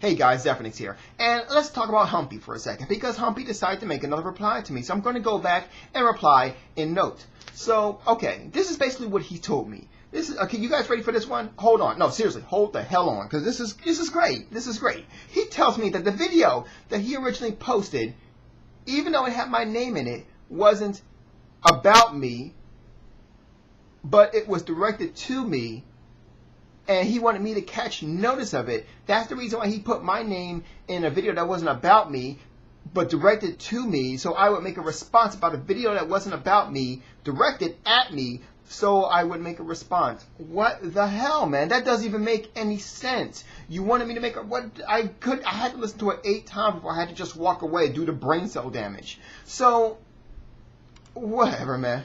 Hey guys, Zephyrnix here, and let's talk about Humpy for a second, because Humpy decided to make another reply to me, so I'm going to go back and reply in Note. So, okay, this is basically what he told me. This is, okay, you guys ready for this one? Hold on. No, seriously, hold the hell on, because this is great. This is great. He tells me that the video that he originally posted, even though it had my name in it, wasn't about me, but it was directed to me, and he wanted me to catch notice of it. That's the reason why he put my name in a video that wasn't about me, but directed to me, so I would make a response about a video that wasn't about me, directed at me, so I would make a response. What the hell, man? That doesn't even make any sense. You wanted me to make a, what? I had to listen to it 8 times before I had to just walk away due to brain cell damage. So, whatever, man.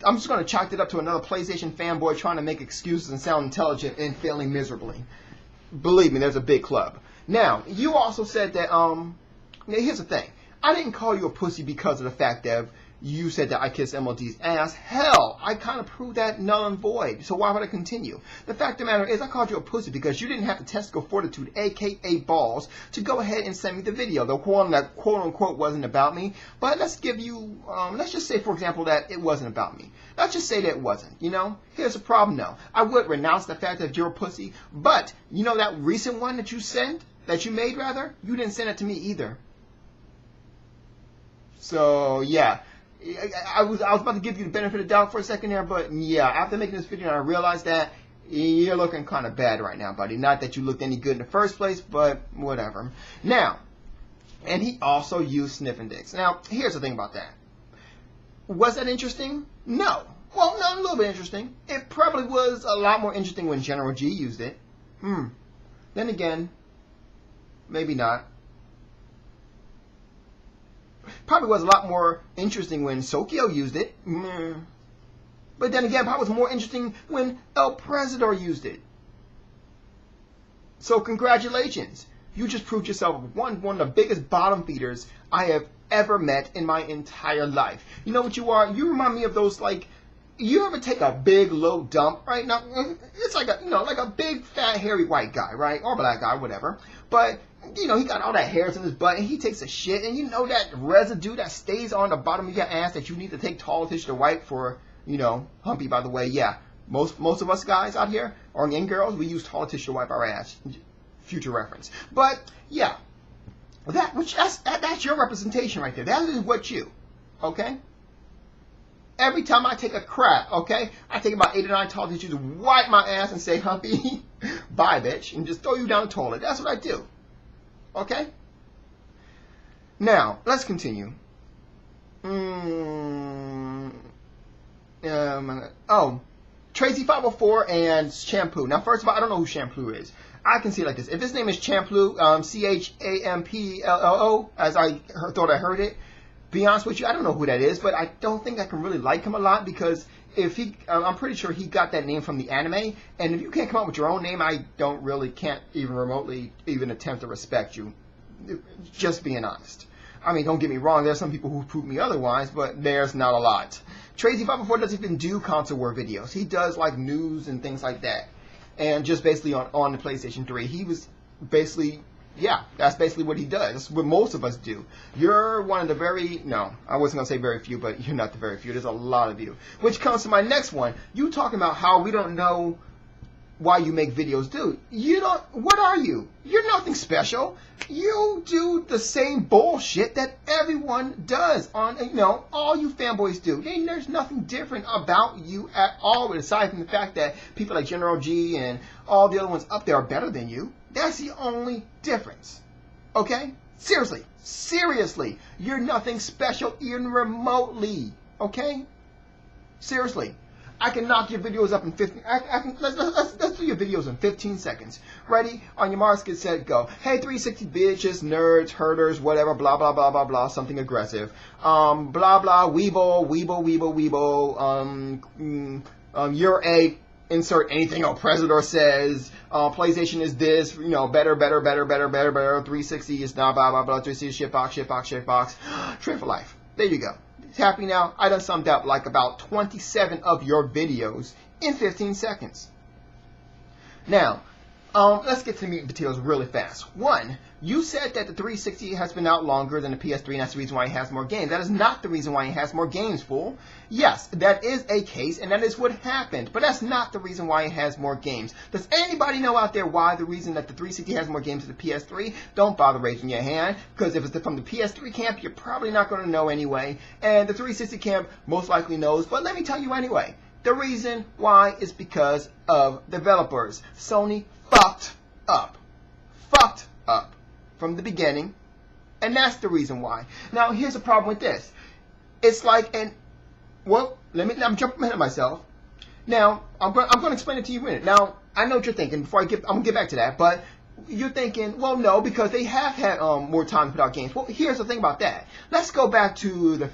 I'm just going to chalk it up to another PlayStation fanboy trying to make excuses and sound intelligent and failing miserably. Believe me, there's a big club. Now, you also said that, here's the thing. I didn't call you a pussy because of the fact that you said that I kissed MLD's ass. Hell, I kind of proved that null and void. So why would I continue? The fact of the matter is I called you a pussy because you didn't have the testicle fortitude, aka balls, to go ahead and send me the video. The one that quote unquote wasn't about me. But let's give you, let's just say for example that it wasn't about me. Let's just say that it wasn't, you know? Here's the problem though. I would renounce the fact that you're a pussy. But, you know that recent one that you sent? That you made rather? You didn't send it to me either. So, yeah. I was about to give you the benefit of the doubt for a second there, but yeah, after making this video, I realized that you're looking kind of bad right now, buddy. Not that you looked any good in the first place, but whatever. Now, and he also used sniffing dicks. Now, here's the thing about that. Was that interesting? No. Well, not a little bit interesting. It probably was a lot more interesting when General G used it. Then again, maybe not. Probably was a lot more interesting when Sokio used it. But then again, probably was more interesting when El Presidor used it. So congratulations. You just proved yourself one of the biggest bottom feeders I have ever met in my entire life. You know what you are? You remind me of those, like, you ever take a big low dump, right? Now, it's like a, like a big fat hairy white guy, right? Or black guy, whatever. But he got all that hairs in his butt, and he takes a shit, and that residue that stays on the bottom of your ass that you need to take toilet tissue to wipe for, Humpy, by the way, yeah. Most of us guys out here, and girls, we use toilet tissue to wipe our ass. Future reference. But, yeah. That's your representation right there. That is what you, okay? Every time I take a crap, okay, I take about 8 or 9 toilet tissues, wipe my ass and say, Humpy, bye, bitch, and just throw you down the toilet. That's what I do. Okay? Now, let's continue. Tracy504 and Shampoo. Now, first of all, I don't know who Shampoo is. I can see it like this. If his name is Champlu, Champlo, as I thought I heard it, be honest with you, I don't know who that is, but I don't think I can really like him a lot because I'm pretty sure he got that name from the anime, and if you can't come up with your own name, I can't even remotely even attempt to respect you. Just being honest. I mean, don't get me wrong, there's some people who prove me otherwise, but there's not a lot. Tracy504 doesn't even do console war videos. He does like news and things like that. And just basically on the PlayStation 3, he was basically, yeah, that's basically what he does. That's what most of us do. You're one of the I wasn't going to say very few, but you're not the very few. There's a lot of you. Which comes to my next one. You talking about how we don't know why you make videos, dude. What are you? You're nothing special. You do the same bullshit that everyone does on, all you fanboys do. There's nothing different about you at all, aside from the fact that people like General G and all the other ones up there are better than you. That's the only difference. Okay? Seriously. You're nothing special even remotely. Okay? Seriously. I can knock your videos up in 15. Let's do your videos in 15 seconds. Ready? On your marks, get set, go. Hey, 360 bitches, nerds, herders, whatever, blah blah blah blah blah, something aggressive. Blah blah, weeble. You're a insert anything El Presidor says. PlayStation is this, better. 360 is blah blah blah blah. 360 shitbox. Trade for life. There you go. Happy now? I done summed up like about 27 of your videos in 15 seconds. Now, Let's get to the meat and potatoes really fast. One, you said that the 360 has been out longer than the PS3, and that's the reason why it has more games. That is not the reason why it has more games, fool. Yes, that is a case, and that is what happened, but that's not the reason why it has more games. Does anybody know out there why the reason that the 360 has more games than the PS3? Don't bother raising your hand, because if it's from the PS3 camp, you're probably not going to know anyway, and the 360 camp most likely knows, but let me tell you anyway. The reason why is because of developers. Sony fucked up from the beginning, and that's the reason why. Now, here's the problem with this. It's like I'm jumping ahead of myself. Now, I'm going to explain it to you in a minute. Now, I know what you're thinking. I'm going to get back to that, but you're thinking, well, no, because they have had more time to put out games. Well, here's the thing about that. Let's go back to the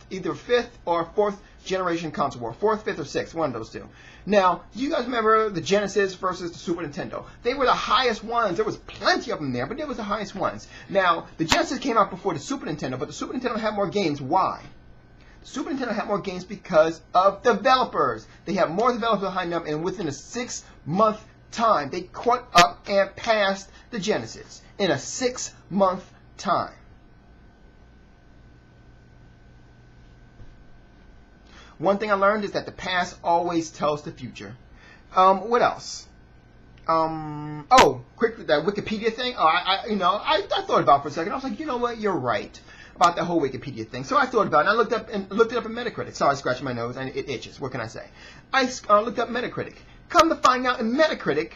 either fifth or fourth generation console war. Fourth, fifth, or sixth. One of those two. Now, do you guys remember the Genesis versus the Super Nintendo? They were the highest ones. There was plenty of them there, but they were the highest ones. Now, the Genesis came out before the Super Nintendo, but the Super Nintendo had more games. Why? The Super Nintendo had more games because of developers. They had more developers behind them, and within a 6-month time, they caught up and passed the Genesis in a 6-month time. One thing I learned is that the past always tells the future. What else? Quickly, that Wikipedia thing. I thought about it for a second. I was like, you know what? You're right about the whole Wikipedia thing. So I thought about it, and I looked it up in Metacritic. Sorry, scratching my nose, and it itches. What can I say? I looked up Metacritic. Come to find out, in Metacritic,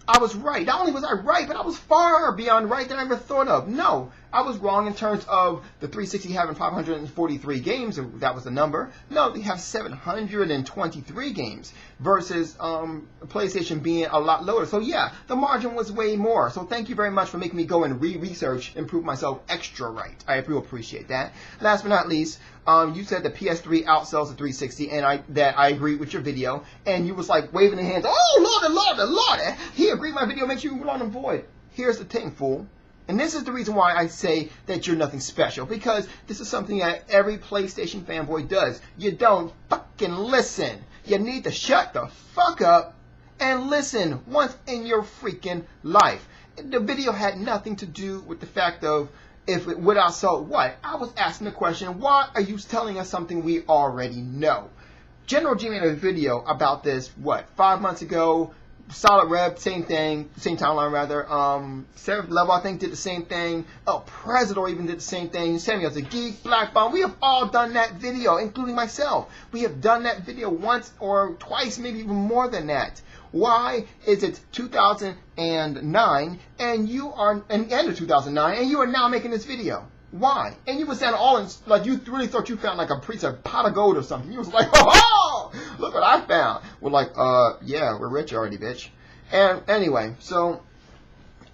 I was right. Not only was I right, but I was far beyond right than I ever thought of. No, I was wrong in terms of the 360 having 543 games. That was the number. No, they have 723 games versus PlayStation being a lot lower. So yeah, the margin was way more. So thank you very much for making me go and research and prove myself extra right. I do appreciate that. Last but not least, you said the PS3 outsells the 360, and I agree with your video. And you was like waving the hands. Oh, Lord. He agreed my video makes you null and void. Here's the thing, fool. And this is the reason why I say that you're nothing special. Because this is something that every PlayStation fanboy does. You don't fucking listen. You need to shut the fuck up and listen once in your freaking life. The video had nothing to do with the fact of if it would outsell what. I was asking the question, why are you telling us something we already know? General G made a video about this, 5 months ago. Solid Red, same thing, same timeline rather. Seraph Level, I think, did the same thing. Presidor even did the same thing. Samuel's a Geek, Black Bomb. We have all done that video, including myself. We have done that video once or twice, maybe even more than that. Why is it 2009 and you are, and end of 2009, and you are now making this video? Why? And you was saying all in, like you really thought you found like a pot of gold or something. You was like, oh, look what I found. We're like, yeah, we're rich already, bitch. And anyway, so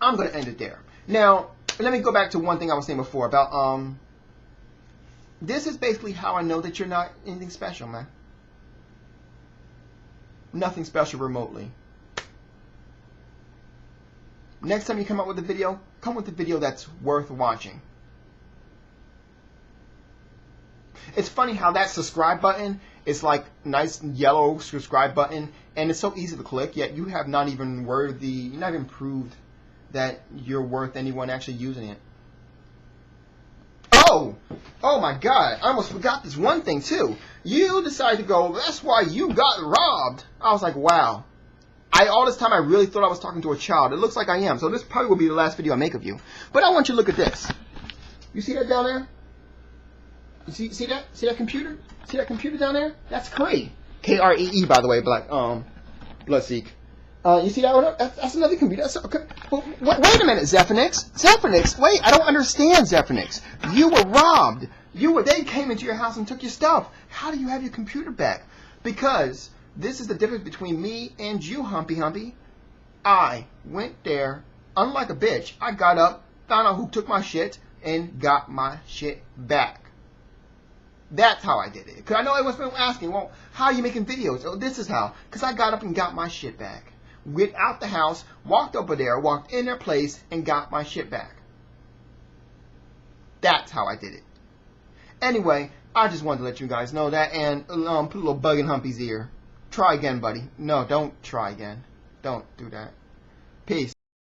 I'm gonna end it there. Now, let me go back to one thing I was saying before about this is basically how I know that you're not anything special, man. Nothing special remotely. Next time you come up with a video, come with a video that's worth watching. It's funny how that subscribe button is like nice yellow subscribe button, and it's so easy to click, yet you have not even proved that you're worth anyone actually using it. Oh my God, I almost forgot this one thing too. You decided to go, that's why you got robbed. I was like, wow. All this time I really thought I was talking to a child. It looks like I am, so this probably will be the last video I make of you. But I want you to look at this. You see that down there? You see that? See that computer? See that computer down there? That's Cree. Kree, by the way, Bloodseek. You see that one? That's another computer. Wait a minute, Zephyrnix. Wait, I don't understand, Zephyrnix. You were robbed. They came into your house and took your stuff. How do you have your computer back? Because this is the difference between me and you, Humpy. I went there, unlike a bitch. I got up, found out who took my shit, and got my shit back. That's how I did it. Because I know everyone's been asking, well, how are you making videos? Oh, this is how. Because I got up and got my shit back. Went out the house, walked over there, walked in their place, and got my shit back. That's how I did it. Anyway, I just wanted to let you guys know that and put a little bug in Humpy's ear. Try again, buddy. No, don't try again. Don't do that. Peace.